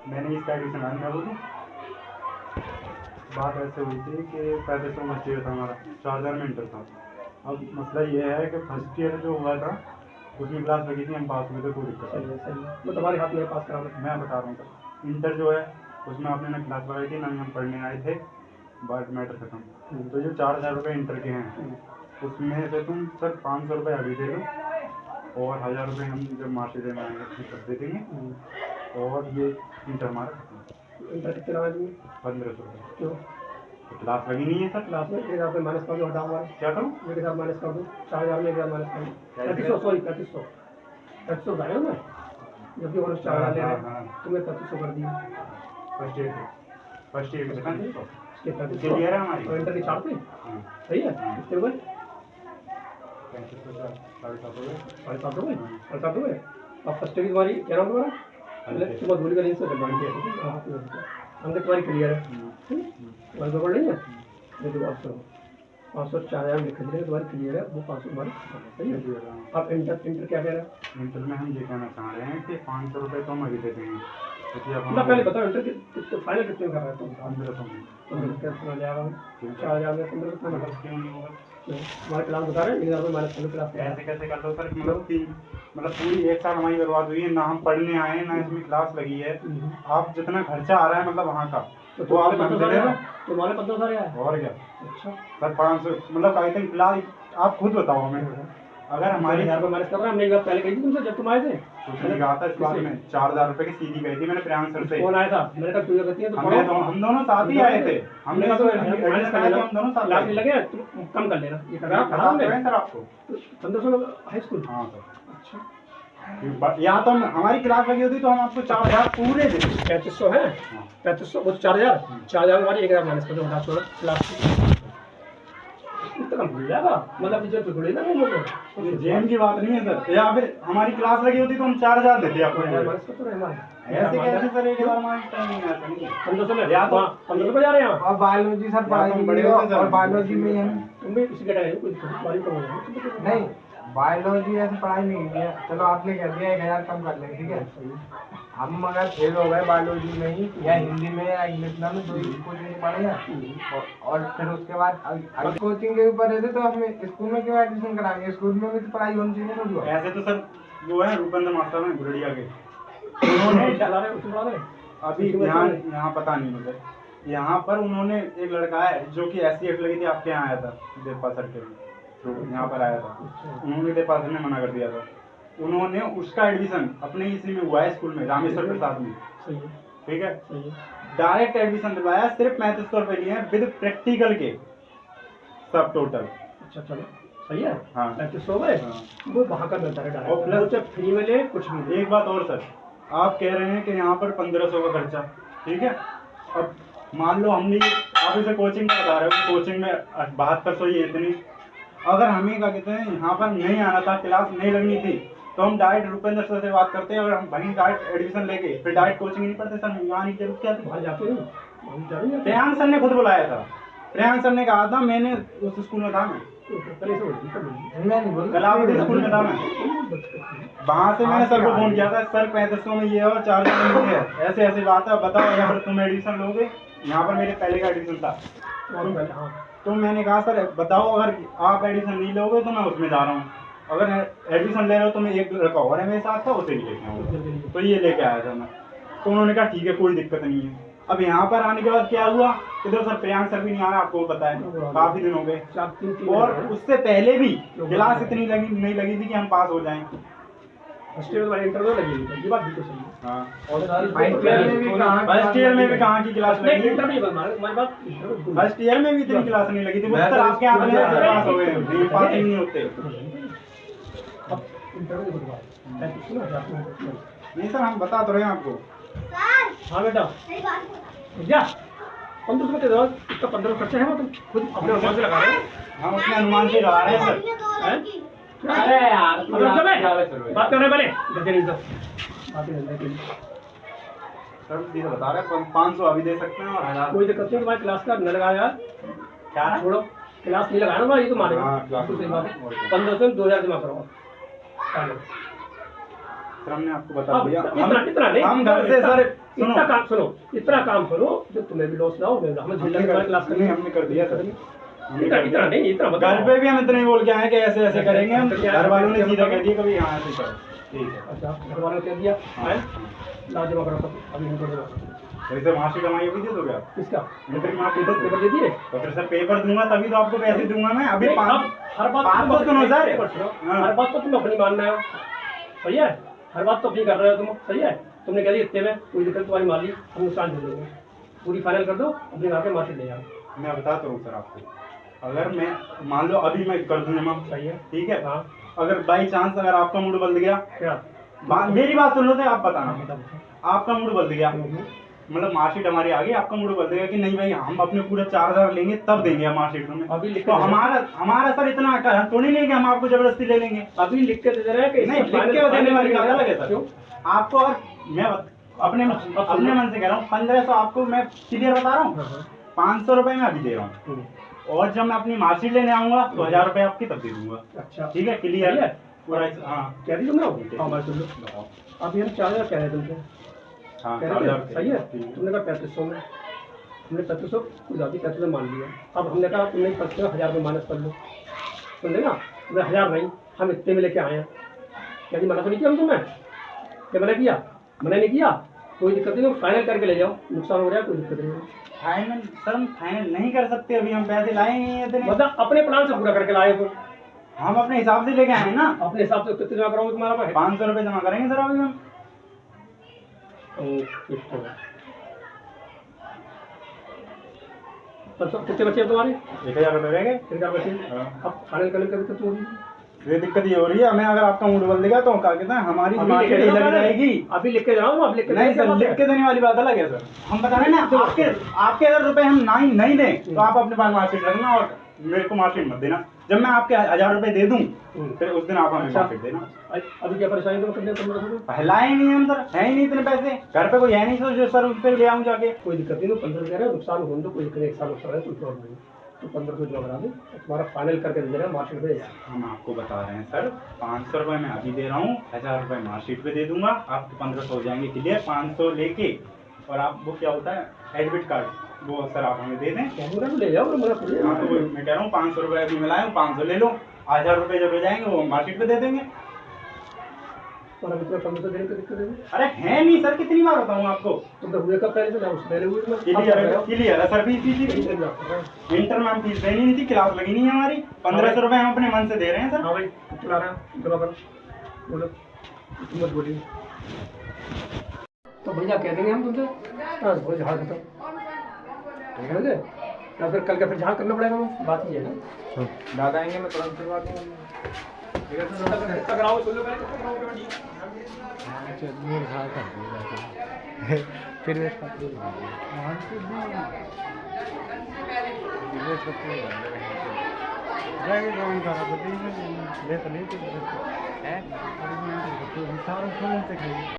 मैंने इसका एडमिशन मैं बोलूँ, बात ऐसे हुई थी कि 3500 फर्स्ट ईयर था हमारा, 4000 में इंटर था। अब मसला ये है कि फर्स्ट ईयर जो हुआ था उसमें क्लास लगी थी, हम पास हुए थे, कोई दिक्कत नहीं। सही है। वो तुम्हारे हाथ में पास कराना। मैं बता रहा हूँ सर, इंटर जो है उसमें आपने ना क्लास लगाई थी ना ही हम पढ़ने आए थे, बात मैटर खत्म। तो जो 4000 रुपये इंटर के हैं उसमें से तुम सर 500 रुपये अभी दे दो और 1000 रुपये हम जब मार्कशीट में आएंगे उसमें सब दे देंगे और ये इंटर हमारा खत्म। इंटर कितना लगा तुम्हें? 1500 रुपये। क्यों? तो क्लास लगी नहीं है सर। क्लास में 1000 रुपये माइनस कर दो, हटाओ हमारे। क्या करूँ? 1000 माइनस कर दो, 4000 में 1000 माइनस कर दो, 3500 सॉरी 3500 बताया ना, जबकि और 4000 ले रहे हैं तुम्हें 3500 कर दिया। फर्स्ट ईयर के क्लियर है हमारी और इंटर की छाड़ पे। सही है। कितने हुए? 7.5 हुए। अब फर्स्ट ईयर की तुम्हारी क्या नाम तुम्हारा? सुबह धूल गली से बन गया। हमने तुम्हारी क्लियर है, तुम्हारी गड़बड़ नहीं है। देखो आप सुनो, 500 4000 लिख दीजिए, तुम्हारी क्लियर है, वो 500 तुम्हारी सही है। अब इंटर क्या कह रहा है? इंटर में हम ये कहना चाह रहे हैं कि 500 रुपये तो हम अभी दे देंगे। ना पहले बताओ इंटर के फाइनल कितने का है? तुम 1500 ले आ रहा हूँ 4000 में 15 कितना मतलब क्यों नहीं होगा? हमारे क्लास बता रहे हैं 1000 माइनस कर क्लास। ऐसे कैसे कर दो सर? मतलब पूरी एक साल हमारी बर्बाद हुई है, ना हम पढ़ने आए ना इसमें क्लास लगी है। आप जितना खर्चा आ रहा है मतलब वहाँ का तो आप तुम्हारे 15,000 है और क्या? अच्छा सर 500 मतलब आई थिंक क्लास आप खुद बताओ हमें। अगर हमारी 1000 रुपये माइनस कर रहा है, हमने एक बार पहले कही थी तुमसे जब तुम आए थे। मैंने कहा था इस बार में 4000 रुपये की सीधी गई थी मैंने प्रियांश सर से। कौन आया था? मैंने कहा तू कहती है तो हम दोनों साथ ही आए थे। हमने तो माइनस कर दिया, हम दोनों साथ लाख लगे, तुम कम कर लेना। ये करा बता रहे हैं सर आपको 1500 हाई स्कूल। हाँ सर। अच्छा या तो हमारी क्लास लगी होती तो हम आपको 4000 पूरे देते। 3500 है, 3500 वो 4000 हमारी 1000 माइनस कर दो, हटा छोड़ो क्लास इतना कम भूल जाएगा। मतलब टीचर तो थोड़ी ना लोग जेम की बात नहीं है सर। या फिर हमारी क्लास लगी होती तो हम 4000 देते आपको। माइनस करते रहे हमारे ऐसे कैसे सर? एक बार माइनस टाइम नहीं आता नहीं। 1500 में या तो 1500 पे जा रहे हैं और बायोलॉजी सर पढ़ाई बड़े होते सर और बायोलॉजी में हम तुम भी इसी के टाइम कोई बारी कम हो जाएगी नहीं बायोलॉजी ऐसे पढ़ाई नहीं की है। चलो आपने कह दिया 1000 कम कर लेंगे, ठीक है। हम अगर फेल हो गए बायोलॉजी में ही या हिंदी में या इंग्लिश में तो कोचिंग पढ़े और फिर उसके बाद अगर कोचिंग के ऊपर रहते तो हम स्कूल में क्यों एडमिशन कराएंगे? स्कूल में भी तो पढ़ाई होनी चाहिए ना। ऐसे तो सर वो है रूपेंद्र मास्टर में गुरडिया के, उन्होंने चला रहे उसी वाले अभी यहाँ पता नहीं मुझे। यहाँ पर उन्होंने एक लड़का है जो कि SCF लगी थी, आपके यहाँ आया था देवपाल सर के, तो यहाँ पर आया था। उन्होंने देवपाल सर ने मना कर दिया था। उन्होंने उसका एडमिशन अपने इसी में हुआ है स्कूल में, रामेश्वर प्रसाद में। सही है ठीक है, सही है। डायरेक्ट एडमिशन दिलवाया, सिर्फ 3500 रुपये लिए हैं विद प्रैक्टिकल के सब टोटल। अच्छा चलो सही है। हाँ 3500 में वो वहाँ का मिलता है और डायरेक्ट, प्लस फ्री में ले कुछ भी ले। एक बात और सर, आप कह रहे हैं कि यहाँ पर 1500 का खर्चा, ठीक है। अब मान लो हमने आप इसे कोचिंग में बता रहे हो, कोचिंग में 7200 ही है इतनी। अगर हमें क्या कहते हैं यहाँ पर नहीं आना था, क्लास नहीं लगनी थी, तो हम डायरेक्ट रुपेंद्र सर से बात करते हैं। अगर हम वहीं डायरेक्ट एडमिशन लेके फिर डायरेक्ट कोचिंग नहीं पढ़ते सर, यहाँ नहीं जरूरत क्या थी? वहाँ जाते हैं प्रियांश सर ने खुद बुलाया था। प्रियांश सर ने कहा था, मैंने उस स्कूल में था, मैं कलावती स्कूल में था मैं, वहाँ से मैंने सर को फोन किया था, सर 3500 में ये और 4000 में ये है, ऐसे ऐसे बात है, बताओ यहाँ पर तुम एडमिशन लोगे? यहाँ पर मेरे पहले का एडमिशन था। तो मैंने कहा सर बताओ, अगर आप एडमिशन नहीं लोगे तो मैं उसमें जा रहा हूँ, अगर एडमिशन ले रहे हो तो मैं एक लड़का और है मेरे साथ था, उसे नहीं लेके आऊँगा। तो ये लेके आया था मैं। तो उन्होंने कहा ठीक है कोई दिक्कत नहीं है। अब यहाँ पर आने के बाद क्या हुआ, इधर सर प्रियांश सर भी नहीं आया, आपको पता है काफी दिन हो गए। और उससे पहले भी क्लास इतनी नहीं लगी थी कि हम पास हो जाएं। फर्स्ट ईयर में इंटरव्यू लगी, ये बात बिल्कुल सही है। हाँ और फर्स्ट ईयर में भी कहाँ की क्लास लगी? फर्स्ट ईयर में भी इतनी क्लास नहीं लगी थी। वो सर आपके यहाँ पास हो गए, पास ही नहीं होते। नहीं सर हम बता तो रहे हैं आपको। हाँ बेटा भैया 1500 के दौरान इसका 1500 खर्चा है, तुम खुद अपने अनुमान से लगा रहे हो। हम अपने अनुमान से लगा रहे हैं सर। अरे यार बात कर रहे पहले बात ही सर सीधे बता रहे हैं 500 अभी दे सकते हैं और 1000 कोई दिक्कत नहीं। तुम्हारी क्लास का न लगाया क्या छोड़ो, क्लास नहीं लगाना ना, ये तो मानेगा। हाँ, क्लास सही बात है। 1500 में 2000 जमा करो। सर हमने आपको बता दिया। कितना नहीं हम घर से सर सुनो इतना काम सुनो, इतना काम करो जो तुम्हें भी लॉस ना हो, हमें झेलने के बाद क्लास नहीं हमने कर दिया सर, इतना इतना नहीं, इतना मत घर पे भी हम इतने बोल के आए कि ऐसे ऐसे करेंगे हम, तो क्या- घर वालों ने क्या सीधा बताओ? कह दिया कभी यहाँ ऐसे करो। ठीक है अच्छा, घर वालों ने कह दिया है ला जमा करो, अभी हम कर देगा वैसे मार्कशीट हमारी अभी दे दोगे आप? किसका इंटर मार्कशीट पेपर दे दिए। तो फिर सर पेपर दूंगा तभी तो आपको पैसे दूंगा मैं। अभी नहीं, पाँच अब हर बात बात तो सुनो सर। हाँ। हर बात तो तुम अपनी मानना है, सही है, हर बात तो अपनी कर रहे हो तुम, सही है, तुमने कह दिया इतने में कोई दिक्कत तुम्हारी मान ली, हम नुकसान झेल लेंगे, पूरी फाइनल कर दो, अपने आके मार्केट ले जाओ। मैं बताता हूँ सर आपको, अगर मैं मान लो अभी मैं कर दूँ जमा, सही है, ठीक है, हाँ अगर बाई चांस अगर आपका मूड बदल गया, क्या मेरी बात सुन लो तो आप बताना, बताओ। आपका मूड बदल गया, मतलब मार्कशीट हमारी आ गई, आपका मूड बदल गया कि नहीं भाई हम अपने पूरे 4000 लेंगे तब देंगे हम मार्कशीट में, अभी लिख तो के हमारा सर इतना हम थोड़ी लेंगे, हम आपको जबरदस्ती ले लेंगे। अभी लिख के दे रहे हैं कि नहीं, लिख के देने वाली बात अलग है सर। आपको और मैं अपने मन से कह रहा हूँ 1500 आपको मैं क्लियर बता रहा हूँ, 500 रुपए मैं अभी दे रहा हूँ, और जब मैं अपनी मार्कशीट लेने आऊंगा तो 1000 रुपए आपकी तब दे दूंगा। अच्छा ठीक है, क्लियर है पूरा। हाँ कह दी तुमने, हाँ बात सुन लो, बताओ। अभी हम 4000 कह रहे हैं तुमसे, हाँ कह रहे थे, सही है, ठीक है। तुमने कहा 3500 में, हमने 3500 कुछ ज़्यादा 3500 मान लिया, अब हमने कहा तुमने 2500 1000 में माइनस कर लो, सुन लेना, तुमने 1000 नहीं, हम इतने में लेके आए हैं, क्या जी मना तो नहीं किया हम तुम्हें, क्या मना किया, मना नहीं किया, कोई दिक्कत नहीं, फाइनल करके ले जाओ, नुकसान हो रहा है कोई दिक्कत नहीं। फाइनल सर हम फाइनल नहीं कर सकते, अभी हम पैसे लाए नहीं है इतने, मतलब अपने प्लान से पूरा करके लाए हो, हम अपने हिसाब से लेके आए हैं ना। अपने हिसाब से कितने जमा कराओगे तुम्हारा भाई? 500 रुपए जमा करेंगे सर अभी हम। कितने बचे अब तुम्हारे? 1000 रुपए रह गए। फिर क्या बचे? हाँ। अब फाइनल करने का दिक्कत हो रही है। ये दिक्कत ये हो रही है, हमें अगर आपका मूड बदल देगा तो क्या कहते हैं हमारी मार्केट ही लग जाएगी। अभी लिख के जाओ, अब लिख के नहीं सर, लिख के देने वाली बात अलग है सर, हम बता रहे हैं ना, आपके अगर रुपए हम नहीं दें तो आप अपने पास मार्कशीट रखना और मेरे को मार्कशीट मत देना। जब मैं आपके 1000 रुपए दे दूं फिर उस दिन आप हमें मार्कशीट देना। अभी क्या परेशानी तुम करने तुम पहला ही नहीं हम सर, है ही नहीं इतने पैसे, घर पे कोई है नहीं सोचो सर उससे ले आऊँ जाके। कोई दिक्कत नहीं, तो 15 कह रहे हो, नुकसान हो तो कोई दिक्कत नहीं, एक साल नुकसान है कोई प्रॉब्लम नहीं, तो 1500 जमा करा दो, तुम्हारा फाइनल करके दे रहे हैं मार्कशीट पे। हम आपको बता रहे हैं सर, 500 रुपए मैं अभी दे रहा हूँ, 1000 रुपए मार्कशीट पे दे दूंगा, आपके 1500 हो जाएंगे क्लियर। 500 लेके और आप वो क्या होता है एडमिट कार्ड, वो सर आप हमें दे दें। कैमरा तो ले जाओ, मना थोड़ी है। हाँ तो मैं कह रहा हूँ 500 रुपए अभी मैं लाया हूँ, 500 ले लो, 1000 रुपए जब हो जाएंगे वो मार्केट पे दे देंगे। और अभी तुम्हें 1500 देने की दिक्कत है? अरे है नहीं सर, कितनी बार बताऊँ आपको। तुम तो हुए कब पहले से, ना उससे पहले हुए मैं क्लियर है सर, फीस इंटर में हम फीस देनी नहीं थी, क्लास लगी नहीं है हमारी। 1500 रुपए हम अपने मन से दे रहे हैं सर। हाँ भाई चला रहा है, जमा करो, बोलो तुम मत बोलिए। तो भैया कह देंगे हम तुमसे, हाँ बोलो झाड़ खत्म, ठीक है, या फिर कल का फिर झाड़ करना पड़ेगा, वो बात ही है ना। दादा आएंगे मैं तुरंत करवा दूंगा। ठीक है सर, कितना कराओगे बोलो पहले, कितना कराओगे भाई? फिर वे